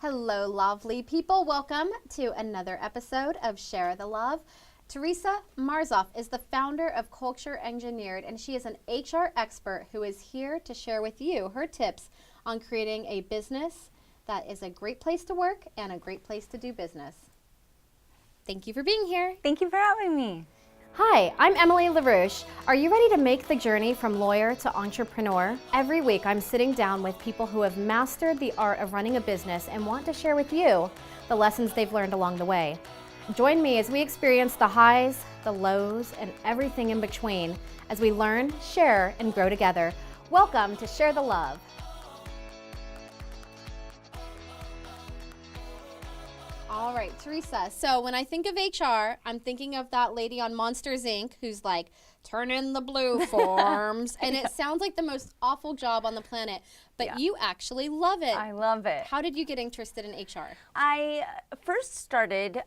Hello, lovely people. Welcome to another episode of Share the Love. Teresa Marzolph is the founder of Culture Engineered, and she is an HR expert who is here to share with you her tips on creating a business that is a great place to work and a great place to do business. Thank you for being here. Thank you for having me. Hi, I'm Emily LaRouche. Are you ready to make the journey from lawyer to entrepreneur? Every week I'm sitting down with people who have mastered the art of running a business and want to share with you the lessons they've learned along the way. Join me as we experience the highs, the lows, and everything in between as we learn, share, and grow together. Welcome to Share the Love. All right, Teresa. So when I think of HR, I'm thinking of that lady on Monsters, Inc. who's like, turn in the blue forms. And it sounds like the most awful job on the planet, but you actually love it. I love it. How did you get interested in HR? I first started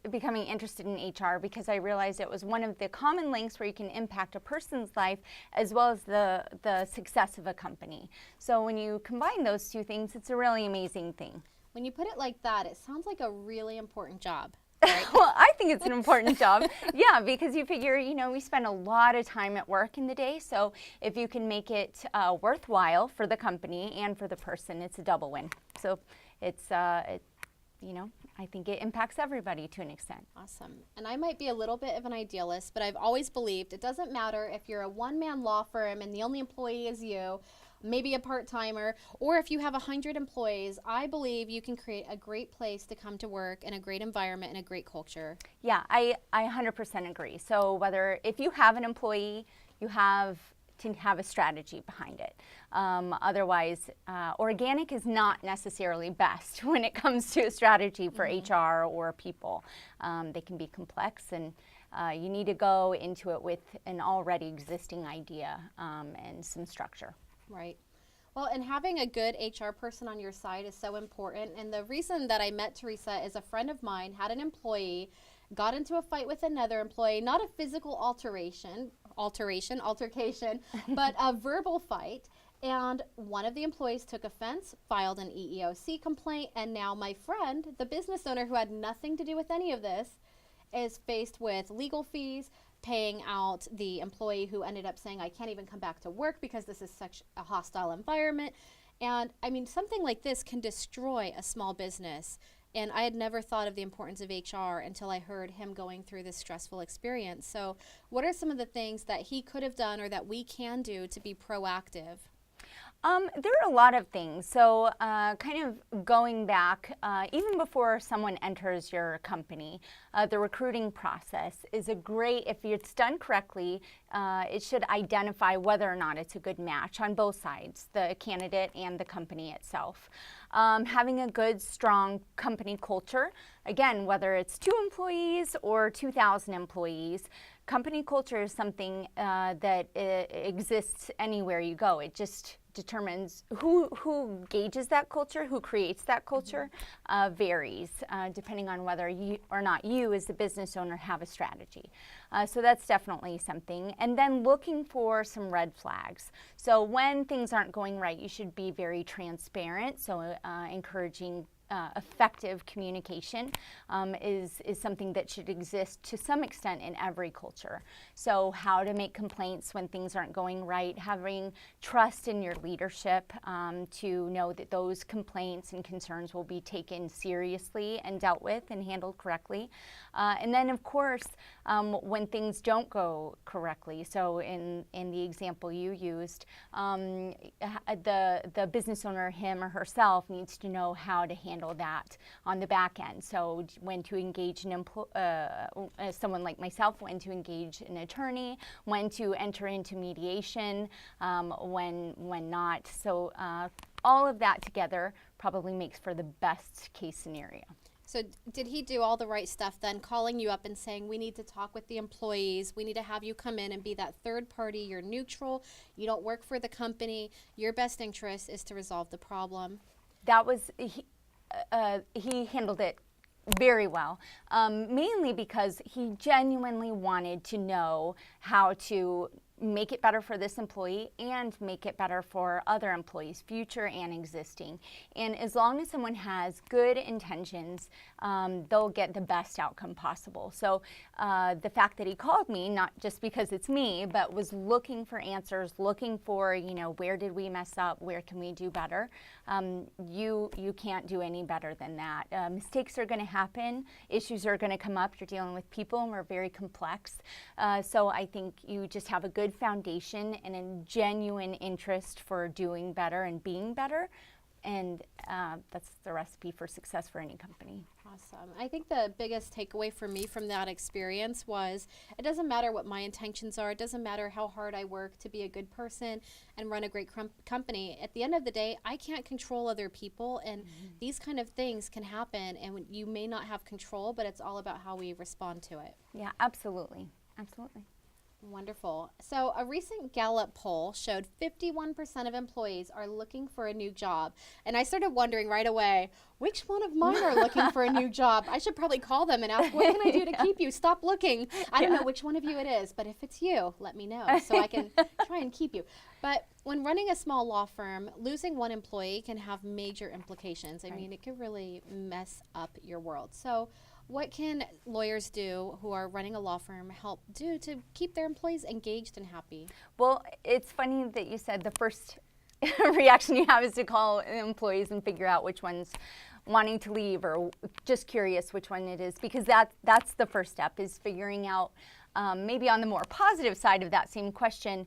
becoming interested in HR because I realized it was one of the common links where you can impact a person's life as well as the success of a company. So when you combine those two things, it's a really amazing thing. When you put it like that, it sounds like a really important job. Right? Well, I think it's an important job. Yeah, because you figure, we spend a lot of time at work in the day. So if you can make it worthwhile for the company and for the person, it's a double win. So I think it impacts everybody to an extent. Awesome. And I might be a little bit of an idealist, but I've always believed it doesn't matter if you're a one-man law firm and the only employee is you, maybe a part-timer, or if you have 100 employees. I believe you can create a great place to come to work and a great environment and a great culture. Yeah, I 100% agree. So if you have an employee, you have to have a strategy behind it. Otherwise, organic is not necessarily best when it comes to a strategy for HR or people. They can be complex, and you need to go into it with an already existing idea and some structure. Right. Well, and having a good HR person on your side is so important. And the reason that I met Teresa is a friend of mine had an employee, got into a fight with another employee, not a physical altercation, but a verbal fight. And one of the employees took offense, filed an EEOC complaint, and now my friend, the business owner who had nothing to do with any of this, is faced with legal fees, paying out the employee who ended up saying, I can't even come back to work because this is such a hostile environment. And I mean, something like this can destroy a small business. And I had never thought of the importance of HR until I heard him going through this stressful experience. So what are some of the things that he could have done or that we can do to be proactive? There are a lot of things. So kind of going back, even before someone enters your company, the recruiting process is if it's done correctly, it should identify whether or not it's a good match on both sides, the candidate and the company itself. Having a good, strong company culture, again, whether it's 2 employees or 2,000 employees, company culture is something that exists anywhere you go. It just determines who gauges that culture, who creates that culture, varies depending on whether you or not you as the business owner have a strategy. So that's definitely something. And then looking for some red flags. So when things aren't going right, you should be very transparent. So encouraging effective communication is something that should exist to some extent in every culture. So how to make complaints when things aren't going right, having trust in your leadership to know that those complaints and concerns will be taken seriously and dealt with and handled correctly. And then of course, when things don't go correctly, so in the example you used, the business owner, him or herself, needs to know how to handle that on the back end. So when to engage someone like myself, when to engage an attorney, when to enter into mediation, when not. So all of that together probably makes for the best case scenario. So did he do all the right stuff then, calling you up and saying, we need to talk with the employees, we need to have you come in and be that third party, you're neutral, you don't work for the company, your best interest is to resolve the problem? That was, he handled it very well, mainly because he genuinely wanted to know how to make it better for this employee and make it better for other employees, future and existing. And as long as someone has good intentions, they'll get the best outcome possible. So the fact that he called me, not just because it's me, but was looking for answers, looking for, where did we mess up, where can we do better, you can't do any better than that. Mistakes are going to happen, issues are going to come up, you're dealing with people and we're very complex. So I think you just have a good foundation and a genuine interest for doing better and being better, and that's the recipe for success for any company. Awesome. I think the biggest takeaway for me from that experience was it doesn't matter what my intentions are. It doesn't matter how hard I work to be a good person and run a great company. At the end of the day, I can't control other people, and these kind of things can happen, and you may not have control, but it's all about how we respond to it. Yeah, absolutely. Absolutely. Wonderful. So a recent Gallup poll showed 51% of employees are looking for a new job. And I started wondering right away, which one of mine are looking for a new job? I should probably call them and ask, what can I do to keep you? Stop looking. I don't know which one of you it is, but if it's you, let me know so I can try and keep you. But when running a small law firm, losing one employee can have major implications. I mean, it could really mess up your world. So what can lawyers do who are running a law firm help do to keep their employees engaged and happy? Well, it's funny that you said the first reaction you have is to call employees and figure out which one's wanting to leave or just curious which one it is, because that's the first step, is figuring out maybe on the more positive side of that same question,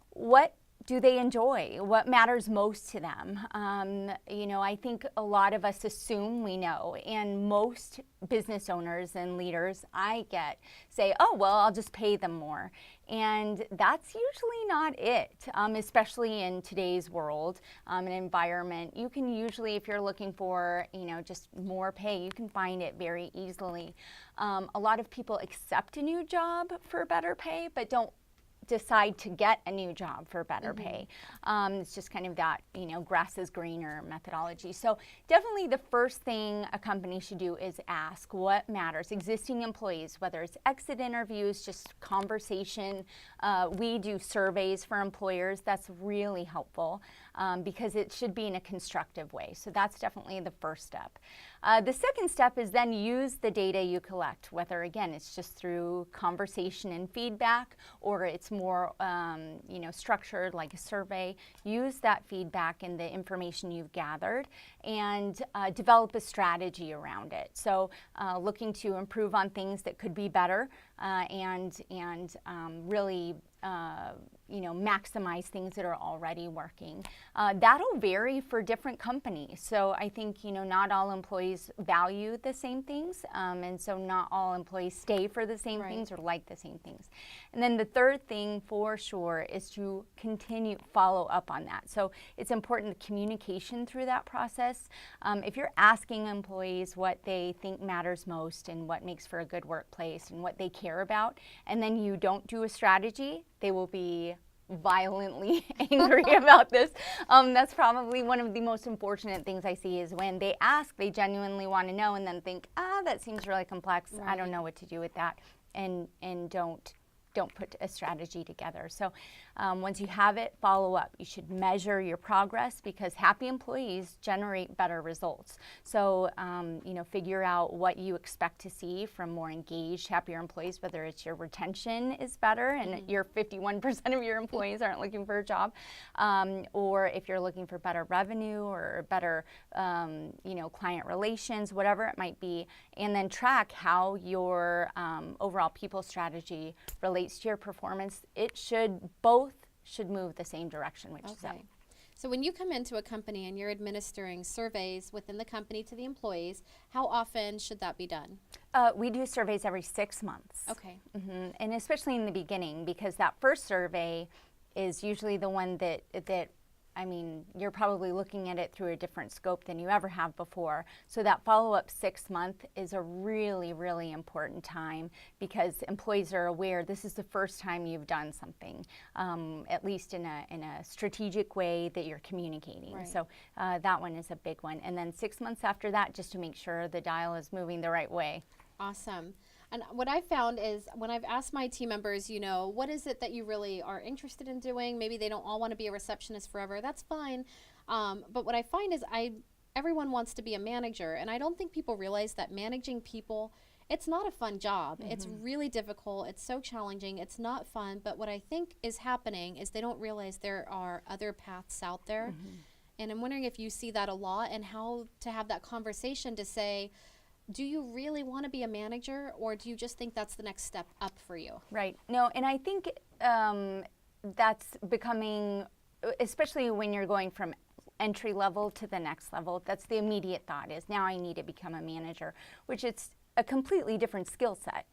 what do they enjoy? What matters most to them? I think a lot of us assume we know, and most business owners and leaders I get say, oh, well, I'll just pay them more. And that's usually not it, especially in today's world and environment. You can usually, if you're looking for, just more pay, you can find it very easily. A lot of people accept a new job for better pay, but don't decide to get a new job for better pay. It's just kind of that, grass is greener methodology. So definitely the first thing a company should do is ask what matters. Existing employees, whether it's exit interviews, just conversation. We do surveys for employers. That's really helpful because it should be in a constructive way. So that's definitely the first step. The second step is then use the data you collect, whether, again, it's just through conversation and feedback, or it's more, structured like a survey. Use that feedback and the information you've gathered and develop a strategy around it. So looking to improve on things that could be better and really maximize things that are already working. That'll vary for different companies. So I think, not all employees value the same things. And so not all employees stay for the same things or like the same things. And then the third thing for sure is to continue follow up on that. So it's important the communication through that process. If you're asking employees what they think matters most and what makes for a good workplace and what they care about, and then you don't do a strategy, they will be violently angry about this. That's probably one of the most unfortunate things I see, is when they ask, they genuinely want to know, and then think, that seems really complex. I don't know what to do with that, and don't put a strategy together. So once you have it, follow up. You should measure your progress, because happy employees generate better results. So figure out what you expect to see from more engaged, happier employees, whether it's your retention is better and your 51% of your employees aren't looking for a job, or if you're looking for better revenue or better client relations, whatever it might be, and then track how your overall people strategy relates to your performance. Both should move the same direction, which is up. So when you come into a company and you're administering surveys within the company to the employees, how often should that be done? We do surveys every 6 months. Okay. And especially in the beginning, because that first survey is usually the one that you're probably looking at it through a different scope than you ever have before. So that follow-up 6 month is a really, really important time, because employees are aware this is the first time you've done something, at least in a strategic way that you're communicating. Right. So that one is a big one. And then 6 months after that, just to make sure the dial is moving the right way. Awesome. And what I found is when I've asked my team members, you know, what is it that you really are interested in doing? Maybe they don't all want to be a receptionist forever. That's fine. But what I find is everyone wants to be a manager. And I don't think people realize that managing people, it's not a fun job. It's really difficult. It's so challenging. It's not fun. But what I think is happening is they don't realize there are other paths out there. And I'm wondering if you see that a lot and how to have that conversation to say, do you really want to be a manager, or do you just think that's the next step up for you? Right. No, and I think that's becoming, especially when you're going from entry level to the next level, that's the immediate thought is, now I need to become a manager, which it's a completely different skill set,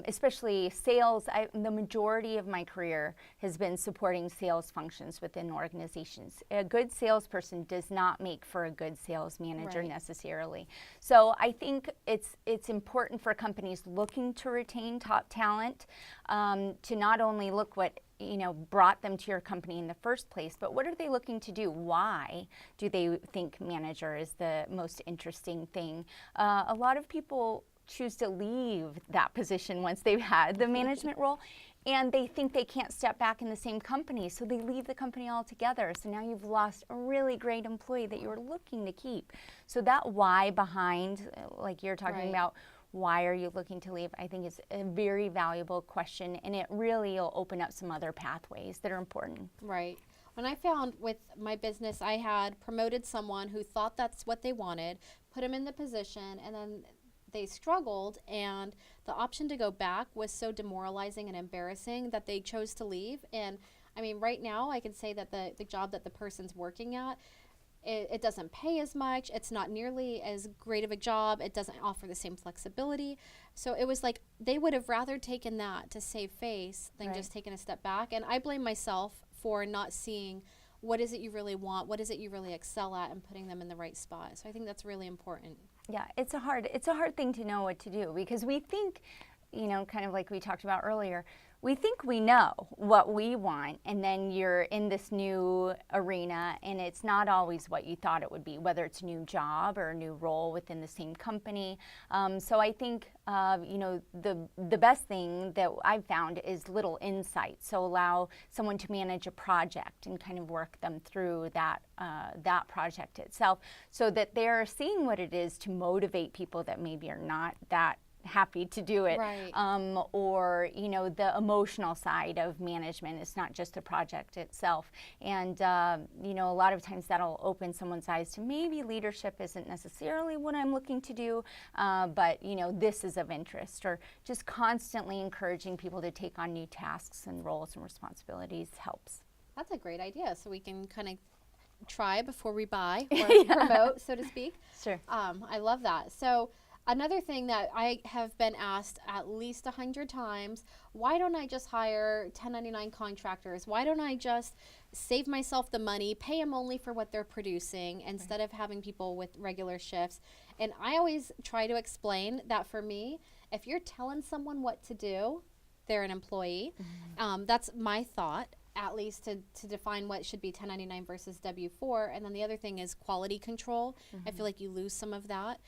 especially sales. The majority of my career has been supporting sales functions within organizations. A good salesperson does not make for a good sales manager necessarily. So I think it's important for companies looking to retain top talent to not only look what brought them to your company in the first place, but what are they looking to do? Why do they think manager is the most interesting thing? A lot of people choose to leave that position once they've had the management role, and they think they can't step back in the same company, so they leave the company altogether. So now you've lost a really great employee that you were looking to keep. So that why behind, like you're talking about, why are you looking to leave? I think it's a very valuable question, and it really will open up some other pathways that are important. Right. When I found with my business, I had promoted someone who thought that's what they wanted, put them in the position, and then they struggled, and the option to go back was so demoralizing and embarrassing that they chose to leave. And I mean, right now I can say that the job that the person's working at, it doesn't pay as much. It's not nearly as great of a job. It doesn't offer the same flexibility. So it was like they would have rather taken that to save face than just taking a step back. And I blame myself for not seeing what is it you really want, what is it you really excel at, and putting them in the right spot. So I think that's really important. Yeah, it's a hard thing to know what to do, because we think, kind of like we talked about earlier, we think we know what we want, and then you're in this new arena, and it's not always what you thought it would be, whether it's a new job or a new role within the same company. So I think, the best thing that I've found is little insight. So allow someone to manage a project and kind of work them through that project itself, so that they're seeing what it is to motivate people that maybe are not that happy to do it, or the emotional side of management. It's not just the project itself, and a lot of times that'll open someone's eyes to maybe leadership isn't necessarily what I'm looking to do, but this is of interest. Or just constantly encouraging people to take on new tasks and roles and responsibilities helps. That's a great idea. So we can kind of try before we buy or promote, so to speak. Sure. I love that. So another thing that I have been asked at least 100 times, why don't I just hire 1099 contractors? Why don't I just save myself the money, pay them only for what they're producing instead of having people with regular shifts? And I always try to explain that for me, if you're telling someone what to do, they're an employee. That's my thought, at least to define what should be 1099 versus W-4. And then the other thing is quality control. I feel like you lose some of that.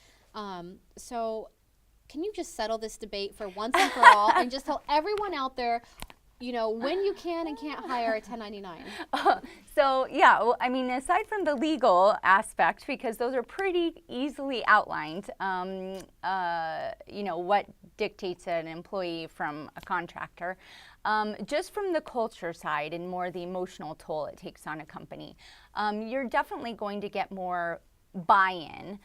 So can you just settle this debate for once and for all and just tell everyone out there, when you can and can't hire a 1099? So yeah, well, I mean, aside from the legal aspect, because those are pretty easily outlined, what dictates an employee from a contractor, just from the culture side and more the emotional toll it takes on a company, you're definitely going to get more buy-in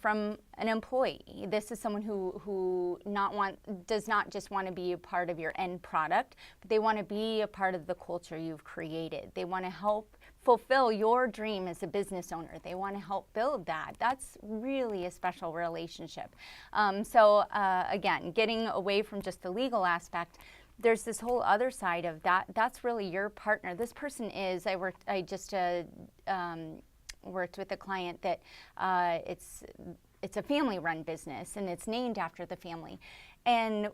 from an employee. This is someone who does not just want to be a part of your end product, but they want to be a part of the culture you've created. They want to help fulfill your dream as a business owner. They want to help build that. That's really a special relationship. So again, getting away from just the legal aspect, there's this whole other side of that. That's really your partner. This person is, I just worked with a client that it's a family-run business, and it's named after the family. And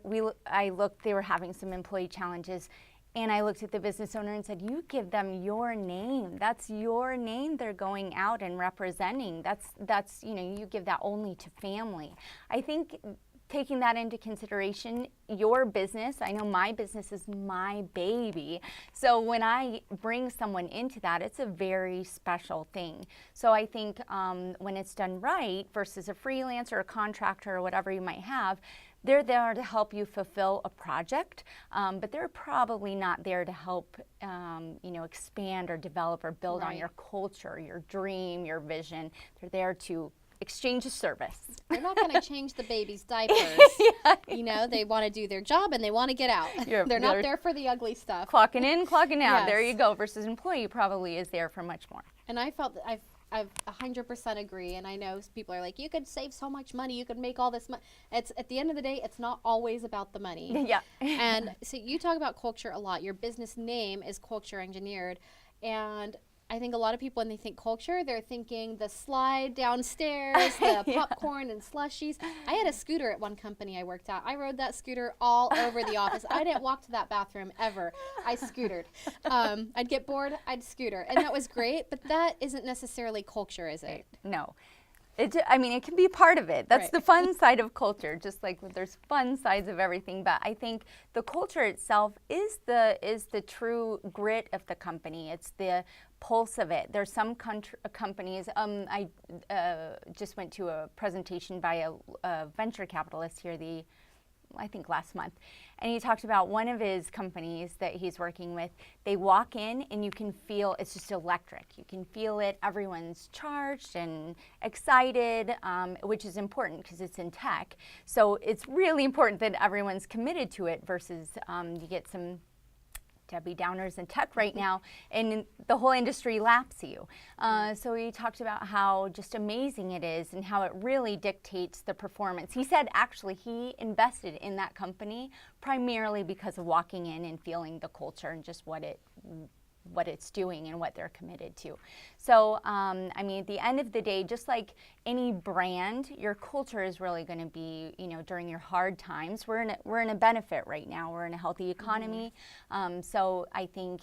I looked, they were having some employee challenges, and I looked at the business owner and said, you give them your name. That's your name they're going out and representing. That's you give that only to family. I think taking that into consideration, your business, I know my business is my baby. So when I bring someone into that, it's a very special thing. So I think when it's done right versus a freelancer, a contractor, or whatever you might have, they're there to help you fulfill a project, but they're probably not there to help expand or develop or build on your culture, your dream, your vision. They're there to exchange a service. They're not going to change the baby's diapers. They want to do their job and they want to get out. They're not there for the ugly stuff. Clocking in, clocking out. Yes. There you go. Versus employee probably is there for much more. And I felt that I've 100% agree. And I know people are like, you could save so much money. You could make all this money. It's at the end of the day, it's not always about the money. Yeah. And so you talk about culture a lot. Your business name is Culture Engineered. And I think a lot of people, when they think culture, they're thinking the slide downstairs, the popcorn and slushies. I had a scooter at one company I worked at. I rode that scooter all over the office. I didn't walk to that bathroom ever. I scootered. I'd get bored, I'd scooter. And that was great, but that isn't necessarily culture, is it? No. It can be part of it. That's the fun side of culture, just like there's fun sides of everything. But I think the culture itself is the true grit of the company. It's the pulse of it. There's some companies. I just went to a presentation by a venture capitalist here I think last month, and he talked about one of his companies that he's working with. They walk in and you can feel it's just electric. You can feel it. Everyone's charged and excited, which is important because it's in tech. So it's really important that everyone's committed to it versus you get some Debbie Downers in tech right now, and the whole industry laps you. So he talked about how just amazing it is and how it really dictates the performance. He said actually he invested in that company primarily because of walking in and feeling the culture and just what it's doing and what they're committed to. So, at the end of the day, just like any brand, your culture is really going to be, during your hard times. We're in a benefit right now. We're in a healthy economy. So I think,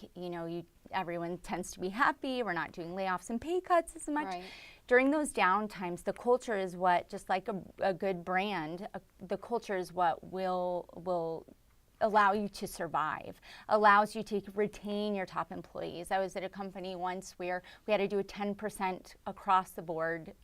everyone tends to be happy. We're not doing layoffs and pay cuts as much. Right. During those down times, the culture is what, just like a good brand, the culture is what will allow you to survive, allows you to retain your top employees. I was at a company once where we had to do a 10% across the board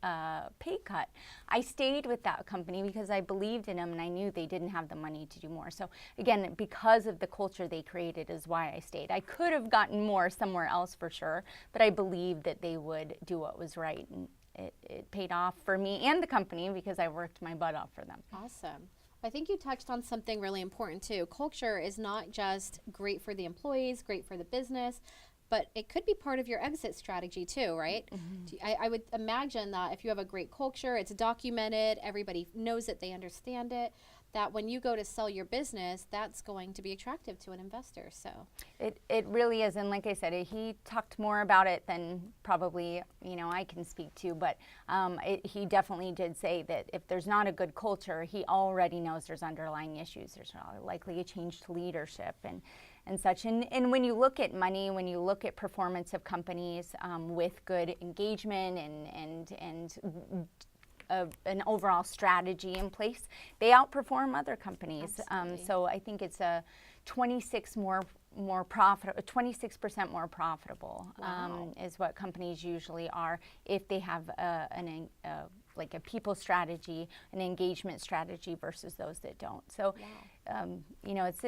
pay cut. I stayed with that company because I believed in them and I knew they didn't have the money to do more. So again, because of the culture they created is why I stayed. I could have gotten more somewhere else for sure, but I believed that they would do what was right, and it paid off for me and the company because I worked my butt off for them. Awesome. I think you touched on something really important too. Culture is not just great for the employees, great for the business, but it could be part of your exit strategy too, right? I would imagine that if you have a great culture, it's documented, everybody knows it, they understand it, that when you go to sell your business, that's going to be attractive to an investor. So it really is, and like I said, he talked more about it than probably I can speak to, but he definitely did say that if there's not a good culture, he already knows there's underlying issues. There's likely a change to leadership and such. And when you look at money, when you look at performance of companies with good engagement and an overall strategy in place, they outperform other companies. So I think it's a 26% more profitable is what companies usually are if they have like a people strategy, an engagement strategy versus those that don't. So, it's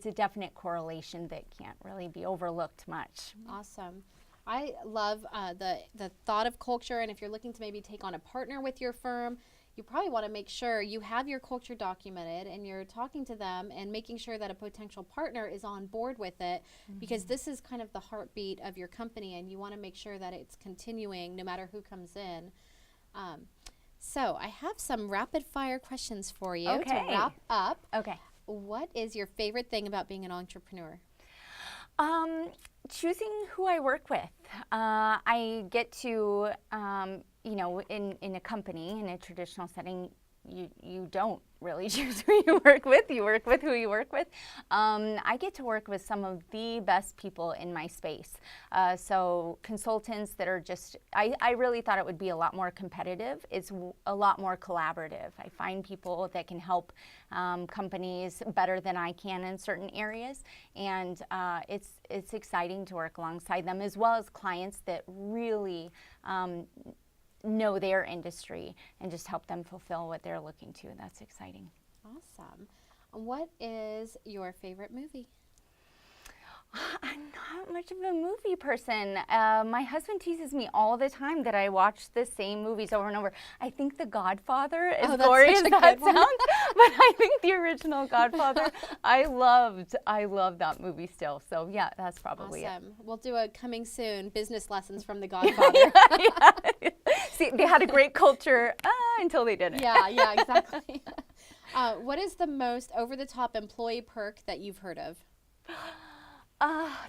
a definite correlation that can't really be overlooked much. Awesome. I love the thought of culture, and if you're looking to maybe take on a partner with your firm, you probably want to make sure you have your culture documented and you're talking to them and making sure that a potential partner is on board with it, because this is kind of the heartbeat of your company and you want to make sure that it's continuing no matter who comes in. So I have some rapid fire questions for you to wrap up. Okay. What is your favorite thing about being an entrepreneur? Choosing who I work with. I get to, in a company, in a traditional setting, you don't really choose who you work with. You work with who you work with. I get to work with some of the best people in my space. So consultants that are just, I really thought it would be a lot more competitive. It's a lot more collaborative. I find people that can help companies better than I can in certain areas, and it's exciting to work alongside them, as well as clients that really know their industry and just help them fulfill what they're looking to. That's exciting. Awesome. What is your favorite movie? I'm not much of a movie person. My husband teases me all the time that I watch the same movies over and over. I think The Godfather, as gory as that sounds, but I think the original Godfather, I loved that movie still. So yeah, that's probably it. We'll do a coming soon business lessons from The Godfather. Yeah. See, they had a great culture until they didn't. Yeah, exactly. What is the most over-the-top employee perk that you've heard of?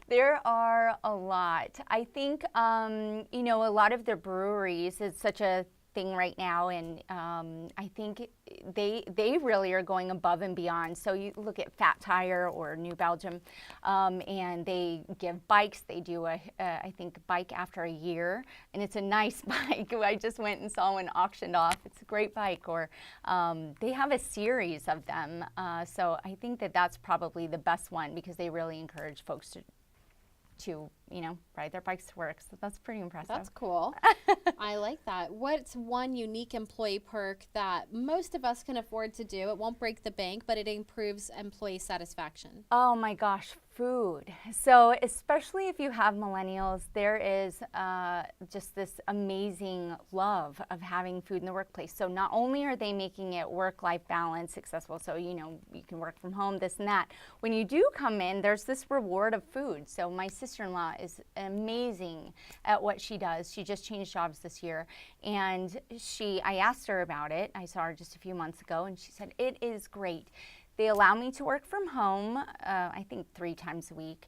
There are a lot. I think, a lot of the breweries, it's such a thing right now, and I think they really are going above and beyond. So you look at Fat Tire or New Belgium, and they give bikes. They do I think, bike after a year, and it's a nice bike. I just went and saw one auctioned off. It's a great bike. Or they have a series of them. So I think that's probably the best one, because they really encourage folks to ride their bikes to work. So that's pretty impressive. That's cool. I like that. What's one unique employee perk that most of us can afford to do? It won't break the bank, but it improves employee satisfaction. Oh my gosh, food. So especially if you have millennials, there is just this amazing love of having food in the workplace. So not only are they making it work-life balance successful, so you can work from home, this and that. When you do come in, there's this reward of food. So my sister-in-law is amazing at what she does. She just changed jobs this year, and I asked her about it. I saw her just a few months ago, and she said, it is great. They allow me to work from home, I think 3 times a week,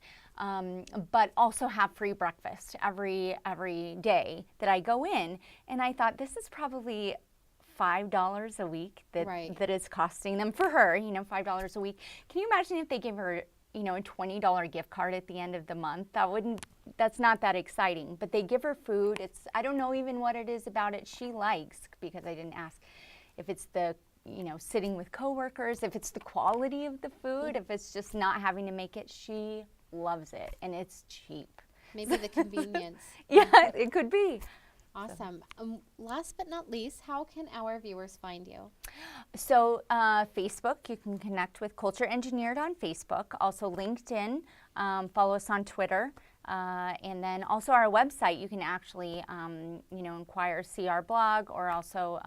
but also have free breakfast every day that I go in. And I thought, this is probably $5 a week that is costing them for her, $5 a week. Can you imagine if they give her a $20 gift card at the end of the month? That's not that exciting, but they give her food. I don't know even what it is about it she likes, because I didn't ask if it's the, sitting with coworkers, if it's the quality of the food, if it's just not having to make it. She loves it, and it's cheap. Maybe the convenience. Yeah, it could be. Awesome. Last but not least, how can our viewers find you? So Facebook, you can connect with Culture Engineered on Facebook. Also LinkedIn, follow us on Twitter. And then also our website, you can actually, inquire, see our blog, or also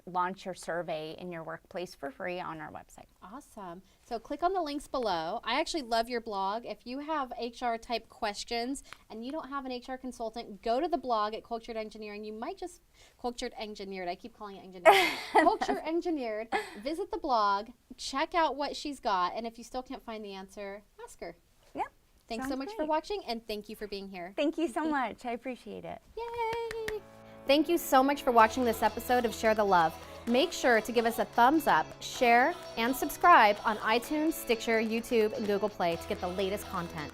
launch your survey in your workplace for free on our website. Awesome. So click on the links below. I actually love your blog. If you have HR type questions and you don't have an HR consultant, go to the blog at Cultured Engineering. You might just, Cultured Engineered, I keep calling it engineering. Culture Engineered. Visit the blog, check out what she's got, and if you still can't find the answer, ask her. Yeah. Thanks so much for watching, and thank you for being here. Thank you so much. I appreciate it. Yay! Thank you so much for watching this episode of Share the Love. Make sure to give us a thumbs up, share, and subscribe on iTunes, Stitcher, YouTube, and Google Play to get the latest content.